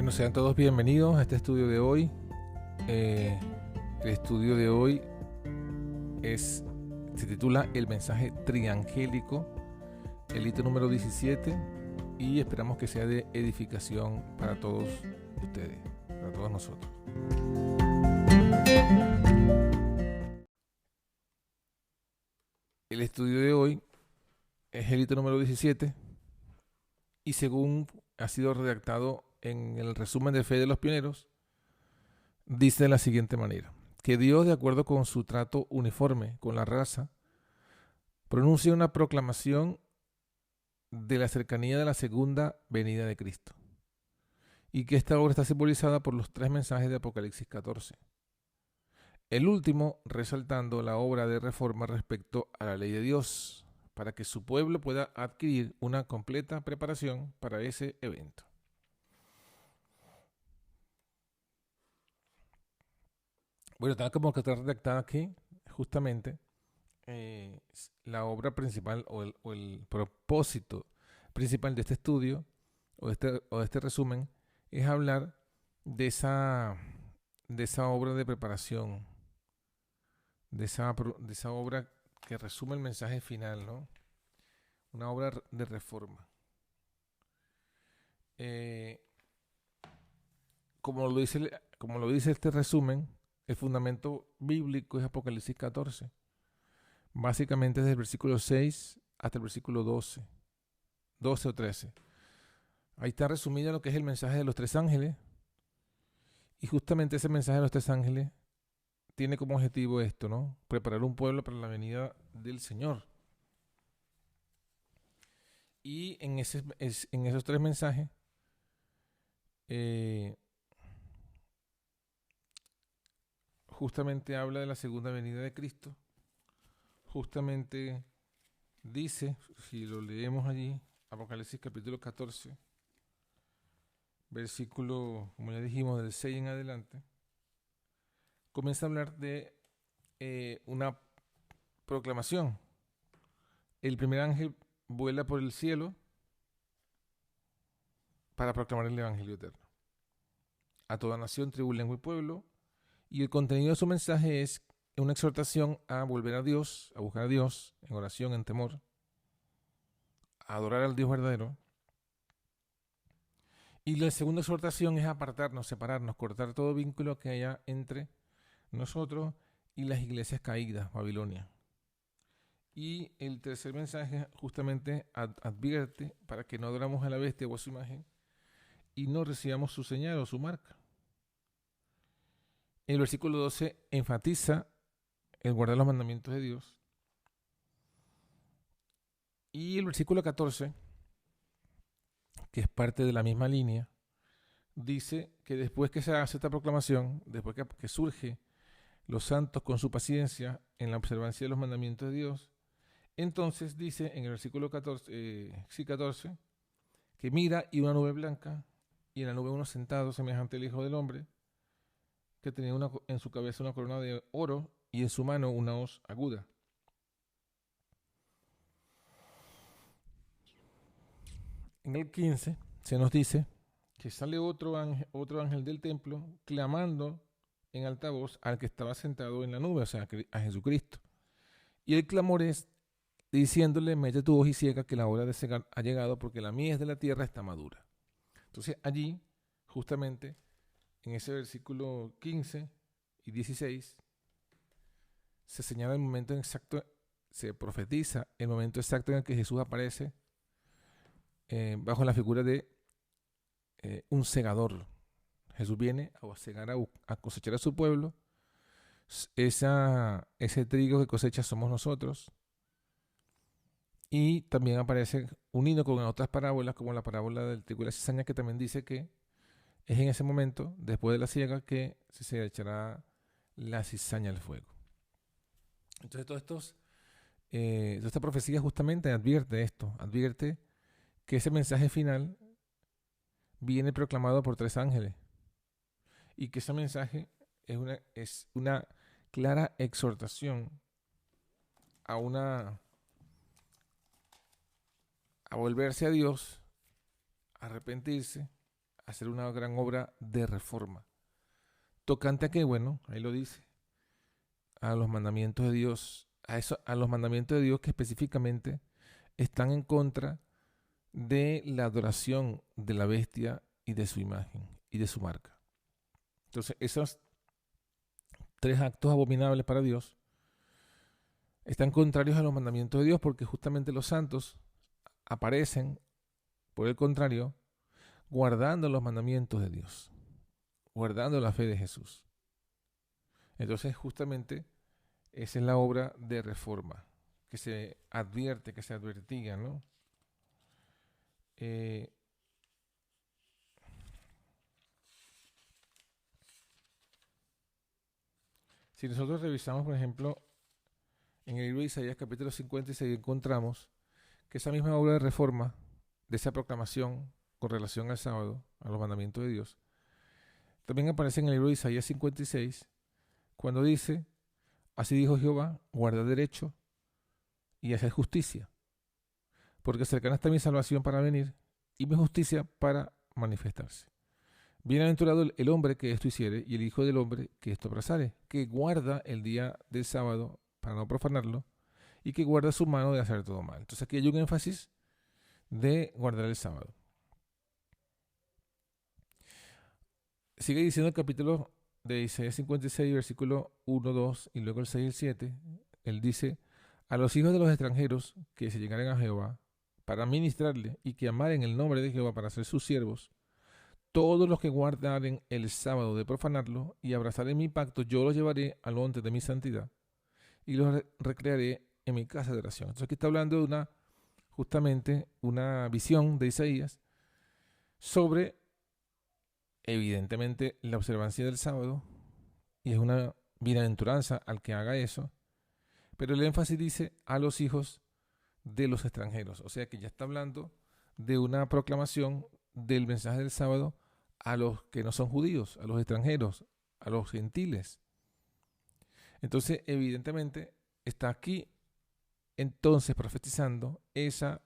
Bueno, sean todos bienvenidos a este estudio de hoy. El estudio de hoy se titula El mensaje triangélico, el hito número 17, y esperamos que sea de edificación para todos ustedes, para todos nosotros. El estudio de hoy es el hito número 17 y según ha sido redactado en el resumen de fe de los pioneros, dice de la siguiente manera: que Dios, de acuerdo con su trato uniforme con la raza, pronuncia una proclamación de la cercanía de la segunda venida de Cristo, y que esta obra está simbolizada por los 3 mensajes de Apocalipsis 14. El último resaltando la obra de reforma respecto a la ley de Dios, para que su pueblo pueda adquirir una completa preparación para ese evento. Bueno, tal como que está redactada aquí, justamente, la obra principal o el propósito principal de este estudio o de este resumen es hablar de esa obra de preparación, de esa obra que resume el mensaje final, ¿no? Una obra de reforma. Como lo dice este resumen, el fundamento bíblico es Apocalipsis 14. Básicamente desde el versículo 6 hasta el versículo 12 o 13. Ahí está resumido lo que es el mensaje de los 3 ángeles. Y justamente ese mensaje de los 3 ángeles tiene como objetivo esto, ¿no? Preparar un pueblo para la venida del Señor. Y en esos 3 mensajes, justamente habla de la segunda venida de Cristo. Justamente dice, si lo leemos allí, Apocalipsis capítulo 14, versículo, como ya dijimos, del 6 en adelante, comienza a hablar de una proclamación. El primer ángel vuela por el cielo para proclamar el evangelio eterno a toda nación, tribu, lengua y pueblo, y el contenido de su mensaje es una exhortación a volver a Dios, a buscar a Dios en oración, en temor, a adorar al Dios verdadero. Y la segunda exhortación es apartarnos, separarnos, cortar todo vínculo que haya entre nosotros y las iglesias caídas, Babilonia. Y el tercer mensaje justamente advierte para que no adoramos a la bestia o a su imagen y no recibamos su señal o su marca. El versículo 12 enfatiza el guardar los mandamientos de Dios. Y el versículo 14, que es parte de la misma línea, dice que después que se hace esta proclamación, después que surge los santos con su paciencia en la observancia de los mandamientos de Dios, entonces dice en el versículo 14, que mira y una nube blanca, y en la nube uno sentado semejante al Hijo del Hombre, que tenía en su cabeza una corona de oro y en su mano una hoz aguda. En el 15 se nos dice que sale otro ángel del templo clamando en alta voz al que estaba sentado en la nube, o sea, a Jesucristo. Y el clamor es diciéndole: mete tu hoz y ciega, que la hora de cegar ha llegado, porque la mies de la tierra está madura. Entonces allí, justamente, en ese versículo 15 y 16, se señala el momento exacto, se profetiza el momento exacto en el que Jesús aparece bajo la figura de un segador. Jesús viene a cegar, a cosechar a su pueblo. Ese trigo que cosecha somos nosotros. Y también aparece unido con otras parábolas, como la parábola del trigo y la cizaña, que también dice que es en ese momento, después de la siega, que se echará la cizaña al fuego. Entonces, toda esta profecía justamente advierte esto, advierte que ese mensaje final viene proclamado por 3 ángeles y que ese mensaje es una clara exhortación a volverse a Dios, a arrepentirse, hacer una gran obra de reforma. ¿Tocante a qué? Bueno, ahí lo dice. A los mandamientos de Dios, a los mandamientos de Dios que específicamente están en contra de la adoración de la bestia y de su imagen y de su marca. Entonces, esos tres actos abominables para Dios están contrarios a los mandamientos de Dios, porque justamente los santos aparecen, por el contrario, guardando los mandamientos de Dios, guardando la fe de Jesús. Entonces, justamente, esa es la obra de reforma que se advierte, que se advertía, ¿no? Si nosotros revisamos, por ejemplo, en el libro de Isaías capítulo 56, encontramos que esa misma obra de reforma, de esa proclamación con relación al sábado, a los mandamientos de Dios, también aparece en el libro de Isaías 56, cuando dice: así dijo Jehová, guarda derecho y hacer justicia, porque cercana está mi salvación para venir y mi justicia para manifestarse. Bienaventurado el hombre que esto hiciere y el hijo del hombre que esto abrazare, que guarda el día del sábado para no profanarlo y que guarda su mano de hacer todo mal. Entonces aquí hay un énfasis de guardar el sábado. Sigue diciendo el capítulo de Isaías 56, versículo 1, 2 y luego el 6 y el 7. Él dice: a los hijos de los extranjeros que se llegaren a Jehová para ministrarle y que amaren el nombre de Jehová para ser sus siervos, todos los que guardaren el sábado de profanarlo y abrazaren mi pacto, yo los llevaré al monte de mi santidad y los recrearé en mi casa de oración. Entonces aquí está hablando de justamente una visión de Isaías sobre, evidentemente, la observancia del sábado, y es una bienaventuranza al que haga eso, pero el énfasis dice a los hijos de los extranjeros, o sea que ya está hablando de una proclamación del mensaje del sábado a los que no son judíos, a los extranjeros, a los gentiles. Entonces, evidentemente, está aquí entonces profetizando esa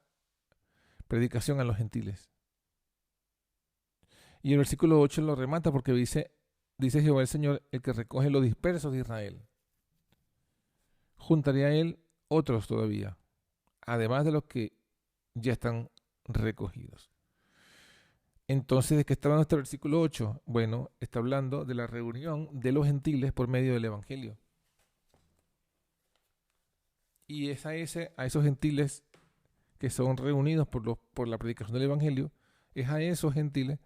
predicación a los gentiles. Y el versículo 8 lo remata porque dice Jehová el Señor, el que recoge los dispersos de Israel. Juntaré a él otros todavía, además de los que ya están recogidos. Entonces, ¿de qué está hablando este versículo 8? Bueno, está hablando de la reunión de los gentiles por medio del Evangelio. Y es a esos gentiles que son reunidos por la predicación del Evangelio, es a esos gentiles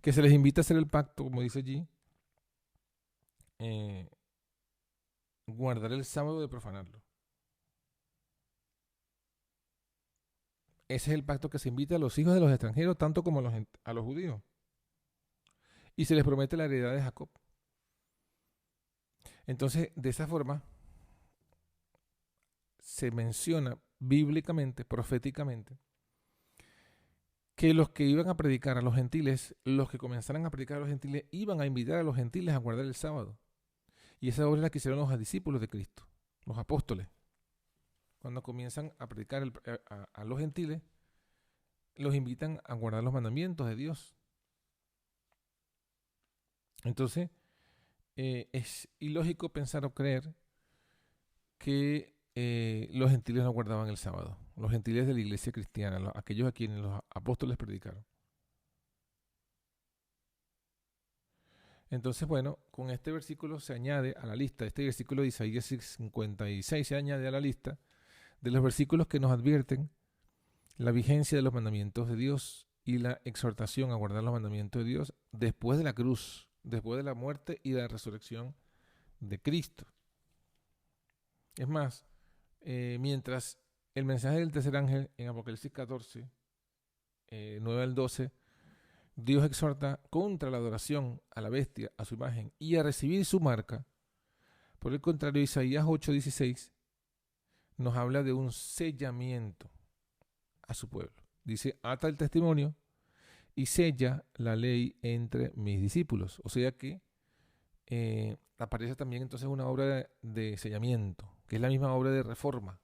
que se les invita a hacer el pacto, como dice allí, guardar el sábado de profanarlo. Ese es el pacto que se invita a los hijos de los extranjeros, tanto como a los judíos. Y se les promete la heredad de Jacob. Entonces, de esa forma, se menciona bíblicamente, proféticamente, que los que iban a predicar a los gentiles, los que comenzaran a predicar a los gentiles, iban a invitar a los gentiles a guardar el sábado. Y esa obra es la que hicieron los discípulos de Cristo, los apóstoles. Cuando comienzan a predicar a los gentiles, los invitan a guardar los mandamientos de Dios. Entonces, es ilógico pensar o creer que los gentiles no guardaban el sábado. Los gentiles de la iglesia cristiana, aquellos a quienes los apóstoles predicaron. Entonces, bueno, con este versículo se añade a la lista, este versículo de Isaías 56 se añade a la lista de los versículos que nos advierten la vigencia de los mandamientos de Dios y la exhortación a guardar los mandamientos de Dios después de la cruz, después de la muerte y de la resurrección de Cristo. Es más, mientras el mensaje del tercer ángel en Apocalipsis 14, 9 al 12, Dios exhorta contra la adoración a la bestia, a su imagen y a recibir su marca. Por el contrario, Isaías 8:16 nos habla de un sellamiento a su pueblo. Dice: ata el testimonio y sella la ley entre mis discípulos. O sea que aparece también entonces una obra de sellamiento, que es la misma obra de reforma.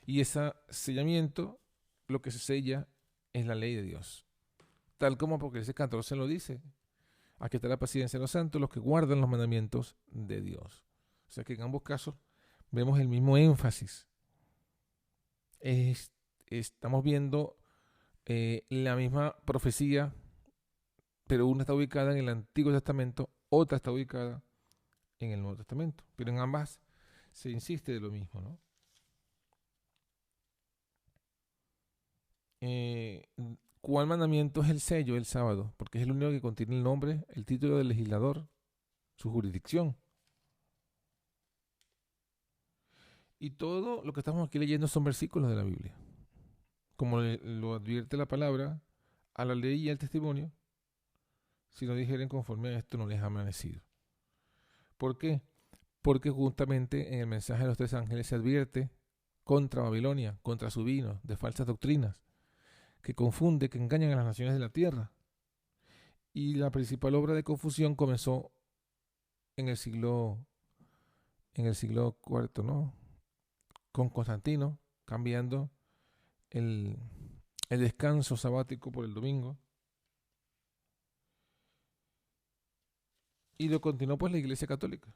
Y ese sellamiento, lo que se sella es la ley de Dios. tal como Apocalipsis 14 lo dice. Aquí está la paciencia de los santos, los que guardan los mandamientos de Dios. O sea que en ambos casos vemos el mismo énfasis. Estamos viendo la misma profecía, pero una está ubicada en el Antiguo Testamento, otra está ubicada en el Nuevo Testamento. Pero en ambas se insiste de lo mismo, ¿no? ¿Cuál mandamiento es el sello del sábado? Porque es el único que contiene el nombre, el título del legislador, su jurisdicción. Y todo lo que estamos aquí leyendo son versículos de la Biblia. Como lo advierte la palabra, a la ley y al testimonio, si no dijeren conforme a esto, no les ha amanecido. ¿Por qué? Porque justamente en el mensaje de los tres ángeles se advierte contra Babilonia, contra su vino, de falsas doctrinas, que confunde, que engañan a las naciones de la tierra. Y la principal obra de confusión comenzó en el siglo IV, ¿no? Con Constantino, cambiando el descanso sabático por el domingo. Y lo continuó pues la Iglesia Católica.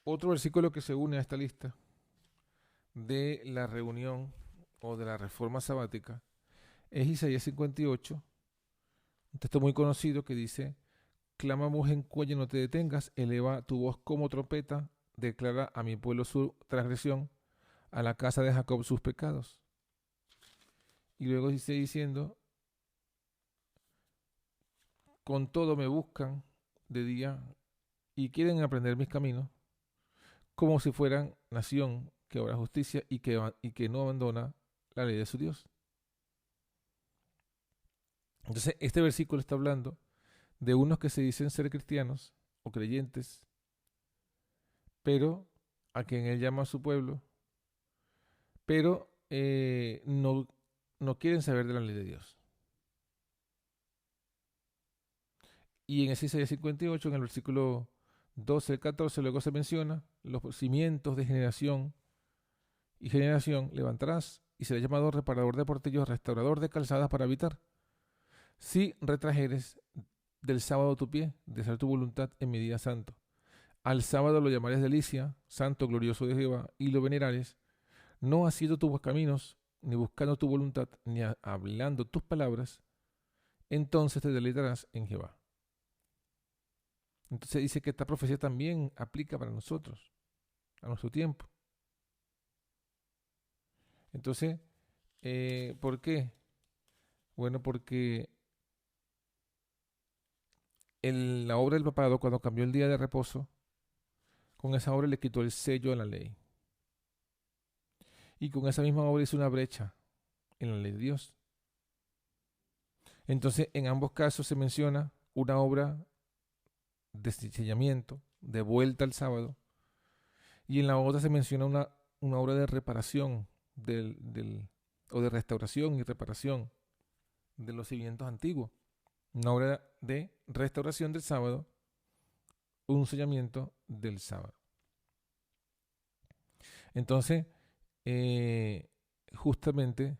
Otro versículo que se une a esta lista de la reunión o de la reforma sabática es Isaías 58, un texto muy conocido que dice: clama voz en cuello, no te detengas, eleva tu voz como trompeta, declara a mi pueblo su transgresión, a la casa de Jacob sus pecados. Y luego dice diciendo: con todo me buscan de día y quieren aprender mis caminos, como si fueran nación que obra justicia y que no abandona la ley de su Dios. Entonces, este versículo está hablando de unos que se dicen ser cristianos o creyentes, pero a quien él llama a su pueblo, pero no quieren saber de la ley de Dios. Y en ese Isaías 58, en el versículo 12 al 14, luego se menciona los cimientos de generación y generación levantarás, y será llamado reparador de portillos, restaurador de calzadas para habitar. Si retrajeres del sábado tu pie, de hacer tu voluntad en mi día santo. Al sábado lo llamares delicia, santo glorioso de Jehová, y lo venerares, no haciendo tus caminos, ni buscando tu voluntad, ni hablando tus palabras, entonces te deleitarás en Jehová. Entonces dice que esta profecía también aplica para nosotros, a nuestro tiempo. Entonces, ¿por qué? Bueno, porque la obra del papado, cuando cambió el día de reposo, con esa obra le quitó el sello a la ley. Y con esa misma obra hizo una brecha en la ley de Dios. Entonces, en ambos casos se menciona una obra de sellamiento, de vuelta al sábado, y en la otra se menciona una obra de reparación o de restauración y reparación de los cimientos antiguos. Una obra de restauración del sábado, un sellamiento del sábado. Entonces, justamente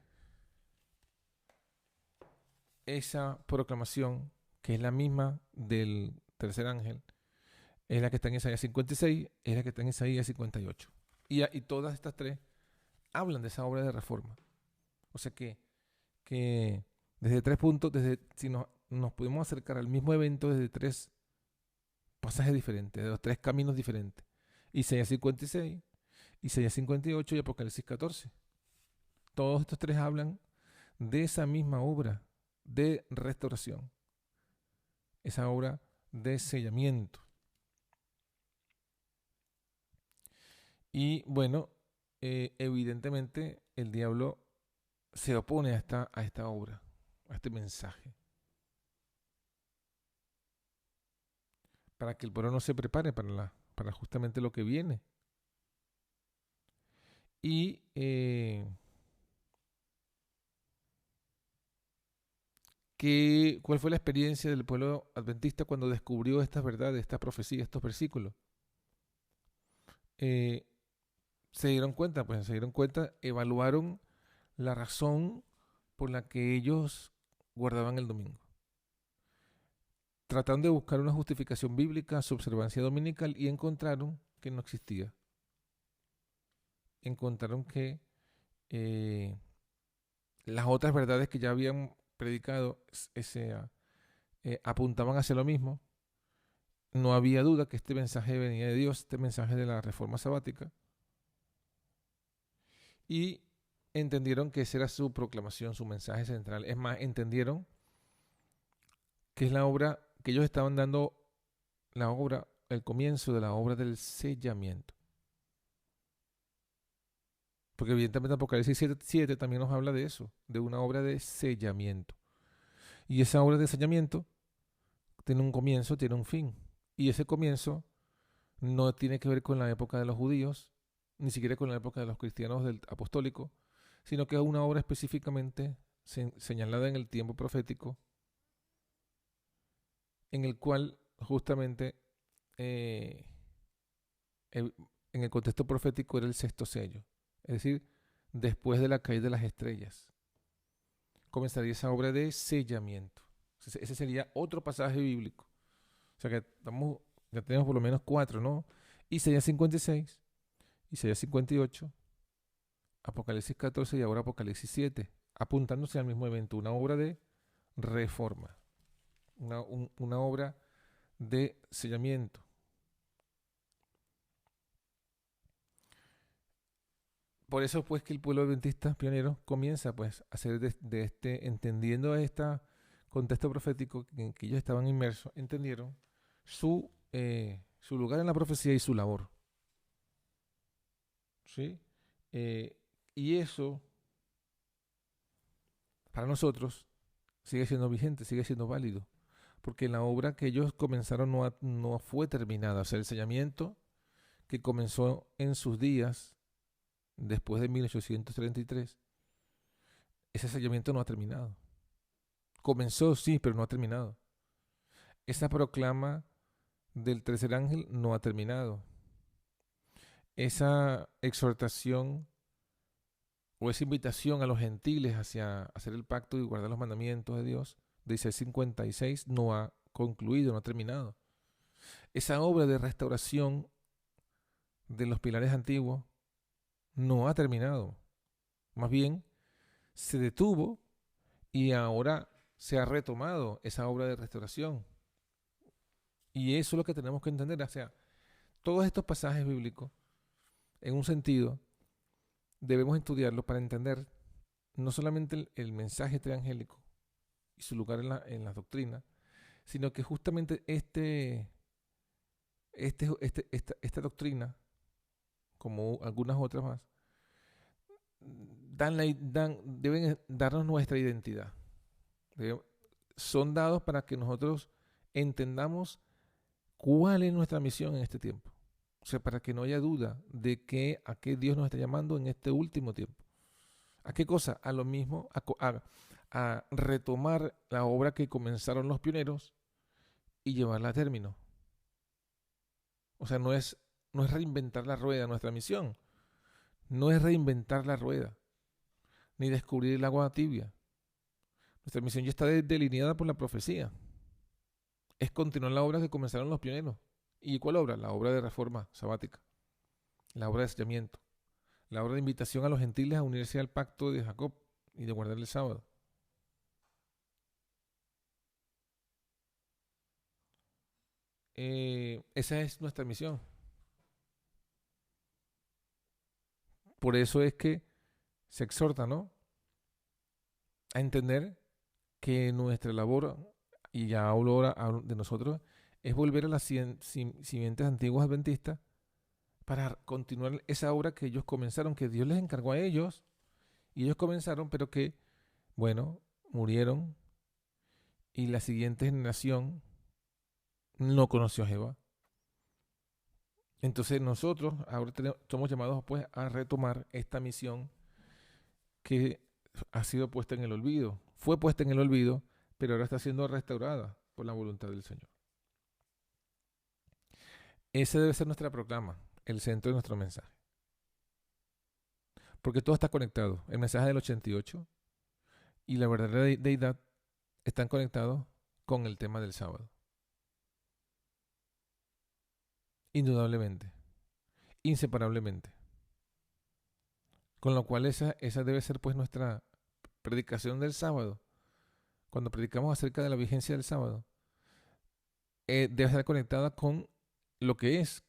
esa proclamación, que es la misma del tercer ángel, es la que está en Isaías 56, es la que está en Isaías 58. Y todas estas tres hablan de esa obra de reforma. O sea que desde tres puntos, si nos podemos acercar al mismo evento desde tres pasajes diferentes, de los tres caminos diferentes. Isaías 56, Isaías 58 y Apocalipsis 14. Todos estos tres hablan de esa misma obra de restauración, esa obra de sellamiento. Y bueno, evidentemente el diablo se opone a esta obra, a este mensaje, para que el pueblo no se prepare para justamente lo que viene. Y ¿cuál fue la experiencia del pueblo adventista cuando descubrió estas verdades, estas profecías, estos versículos? eh, se dieron cuenta, evaluaron la razón por la que ellos guardaban el domingo. Trataron de buscar una justificación bíblica a su observancia dominical y encontraron que no existía. Encontraron que las otras verdades que ya habían predicado apuntaban hacia lo mismo. No había duda que este mensaje venía de Dios, este mensaje de la reforma sabática. Y entendieron que esa era su proclamación, su mensaje central. Es más, entendieron que es la obra, que ellos estaban dando la obra, el comienzo de la obra del sellamiento. Porque evidentemente Apocalipsis 7 también nos habla de eso, de una obra de sellamiento. Y esa obra de sellamiento tiene un comienzo, tiene un fin. Y ese comienzo no tiene que ver con la época de los judíos, ni siquiera con la época de los cristianos del apostólico, sino que es una obra específicamente señalada en el tiempo profético, en el cual justamente en el contexto profético era el sexto sello. Es decir, después de la caída de las estrellas, comenzaría esa obra de sellamiento. Ese sería otro pasaje bíblico. O sea que ya tenemos por lo menos 4, ¿no? Isaías 56, Isaías 58, Apocalipsis 14 y ahora Apocalipsis 7, apuntándose al mismo evento, una obra de reforma, una obra de sellamiento. Por eso pues que el pueblo adventista pionero comienza pues a hacer de este, entendiendo este contexto profético en que ellos estaban inmersos, entendieron su lugar en la profecía y su labor. ¿Sí? Y eso para nosotros sigue siendo vigente, sigue siendo válido, porque la obra que ellos comenzaron no fue terminada. O sea, el sellamiento que comenzó en sus días después de 1833, ese sellamiento no ha terminado. Comenzó, sí, pero no ha terminado. Esa proclama del tercer ángel no ha terminado. Esa exhortación o esa invitación a los gentiles hacia hacer el pacto y guardar los mandamientos de Dios, de Isaías 56, no ha concluido, no ha terminado. Esa obra de restauración de los pilares antiguos no ha terminado. Más bien, se detuvo y ahora se ha retomado esa obra de restauración. Y eso es lo que tenemos que entender. O sea, todos estos pasajes bíblicos, en un sentido, debemos estudiarlos para entender no solamente el mensaje triangélico y su lugar en la doctrina, sino que justamente esta doctrina, como algunas otras más, deben darnos nuestra identidad. Son dados para que nosotros entendamos cuál es nuestra misión en este tiempo. O sea, para que no haya duda de a qué Dios nos está llamando en este último tiempo. ¿A qué cosa? A lo mismo, a retomar la obra que comenzaron los pioneros y llevarla a término. O sea, no es reinventar la rueda. Nuestra misión no es reinventar la rueda, ni descubrir el agua tibia. Nuestra misión ya está delineada por la profecía. Es continuar la obra que comenzaron los pioneros. ¿Y cuál obra? La obra de reforma sabática, la obra de sellamiento, la obra de invitación a los gentiles a unirse al pacto de Jacob y de guardar el sábado. Esa es nuestra misión. Por eso es que se exhorta, ¿no?, a entender que nuestra labor, y ya hablo ahora de nosotros, es volver a las simientes antiguas adventistas para continuar esa obra que ellos comenzaron, que Dios les encargó a ellos, y ellos comenzaron, pero que, bueno, murieron, y la siguiente generación no conoció a Jehová. Entonces nosotros ahora somos llamados pues a retomar esta misión que ha sido puesta en el olvido. Fue puesta en el olvido, pero ahora está siendo restaurada por la voluntad del Señor. Esa debe ser nuestra proclama. el centro de nuestro mensaje. Porque todo está conectado. El mensaje del 88 y la verdadera deidad están conectados con el tema del sábado. Indudablemente. Inseparablemente. Con lo cual esa debe ser pues nuestra predicación del sábado. Cuando predicamos acerca de la vigencia del sábado, debe estar conectada con lo que es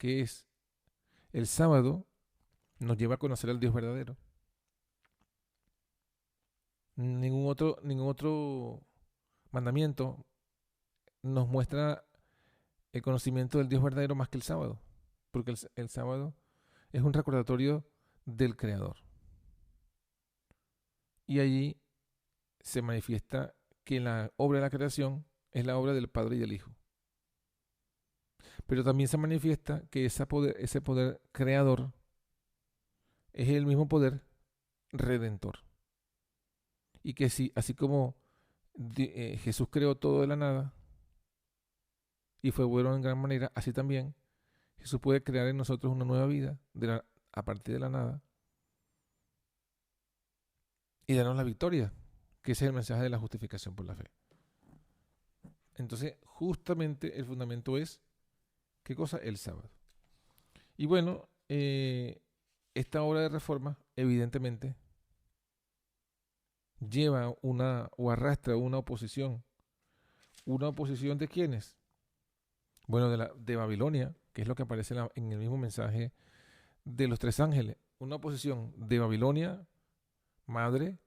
el sábado nos lleva a conocer al Dios verdadero. Ningún otro mandamiento nos muestra el conocimiento del Dios verdadero más que el sábado, porque el sábado es un recordatorio del Creador. Y allí se manifiesta que la obra de la creación es la obra del Padre y del Hijo. Pero también se manifiesta que ese poder creador es el mismo poder redentor. Y que si, así como Jesús creó todo de la nada y fue bueno en gran manera, así también Jesús puede crear en nosotros una nueva vida a partir de la nada y darnos la victoria, que ese es el mensaje de la justificación por la fe. Entonces, justamente el fundamento es, ¿qué cosa? El sábado. Y bueno, esta obra de reforma, evidentemente, lleva o arrastra una oposición. ¿Una oposición de quiénes? Bueno, de Babilonia, que es lo que aparece en el mismo mensaje de los tres ángeles. Una oposición de Babilonia, madre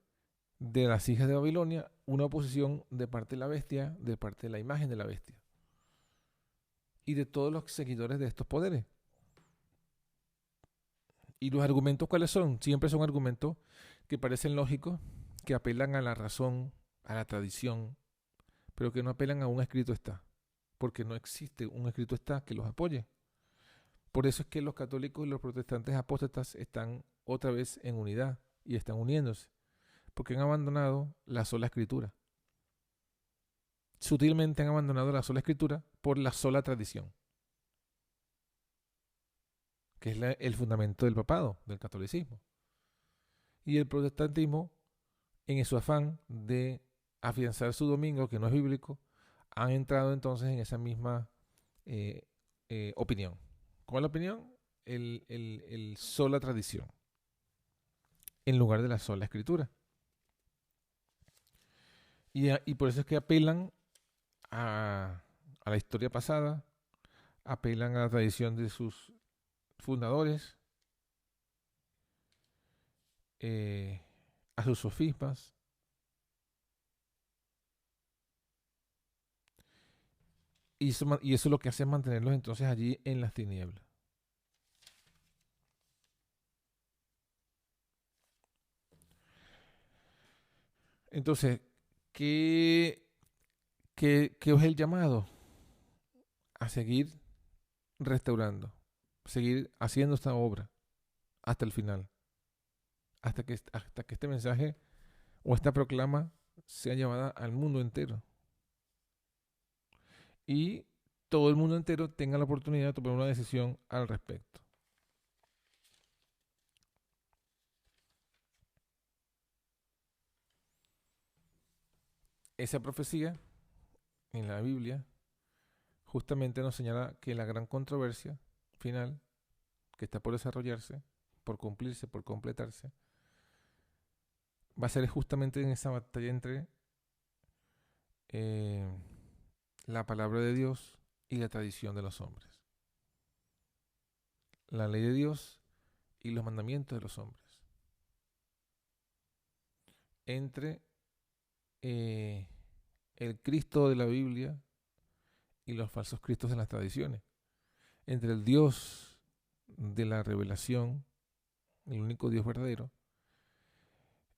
de las hijas de Babilonia, una oposición de parte de la bestia, de parte de la imagen de la bestia. Y de todos los seguidores de estos poderes. ¿Y los argumentos cuáles son? Siempre son argumentos que parecen lógicos, que apelan a la razón, a la tradición, pero que no apelan a un escrito está, porque no existe un escrito está que los apoye. Por eso es que los católicos y los protestantes apóstatas están otra vez en unidad y están uniéndose, porque han abandonado la sola escritura. Sutilmente han abandonado la sola escritura por la sola tradición, que es el fundamento del papado, del catolicismo. Y el protestantismo, en su afán de afianzar su domingo, que no es bíblico, han entrado entonces en esa misma opinión. ¿Cuál es la opinión? El sola tradición, en lugar de la sola escritura. Y por eso es que apelan a la historia pasada, apelan a la tradición de sus fundadores, a sus sofismas, y eso es lo que hace mantenerlos entonces allí en las tinieblas. Entonces, ¿qué es el llamado? A seguir restaurando, seguir haciendo esta obra hasta el final, hasta que este mensaje o esta proclama sea llevada al mundo entero y todo el mundo entero tenga la oportunidad de tomar una decisión al respecto. Esa profecía en la Biblia justamente nos señala que la gran controversia final que está por desarrollarse, por cumplirse, por completarse, va a ser justamente en esa batalla entre la palabra de Dios y la tradición de los hombres. La ley de Dios y los mandamientos de los hombres. Entre el Cristo de la Biblia y los falsos cristos de las tradiciones. Entre el Dios de la revelación, el único Dios verdadero,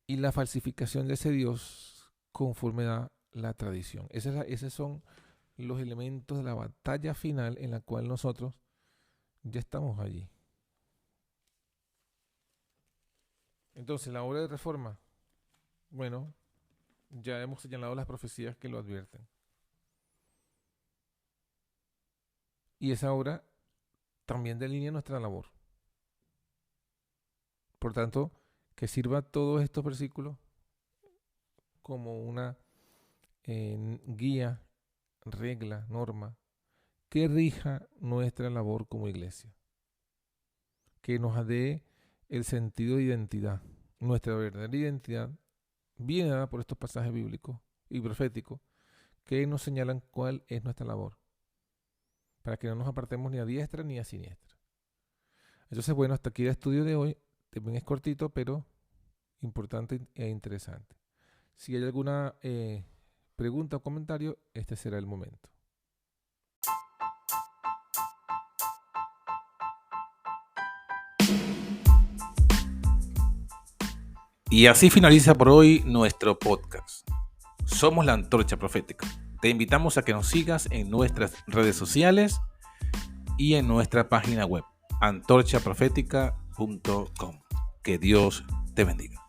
y la falsificación de ese Dios conforme a la tradición. Esos son los elementos de la batalla final en la cual nosotros ya estamos allí. Entonces, la obra de reforma, bueno, ya hemos señalado las profecías que lo advierten. Y esa obra también delinea nuestra labor. Por tanto, que sirva todos estos versículos como una guía, regla, norma, que rija nuestra labor como iglesia, que nos dé el sentido de identidad. Nuestra verdadera identidad viene dada por estos pasajes bíblicos y proféticos que nos señalan cuál es nuestra labor, para que no nos apartemos ni a diestra ni a siniestra. Entonces, bueno, hasta aquí el estudio de hoy. También es cortito, pero importante e interesante. Si hay alguna pregunta o comentario, este será el momento. Y así finaliza por hoy nuestro podcast. Somos la Antorcha Profética. Te invitamos a que nos sigas en nuestras redes sociales y en nuestra página web, antorchaprofética.com. Que Dios te bendiga.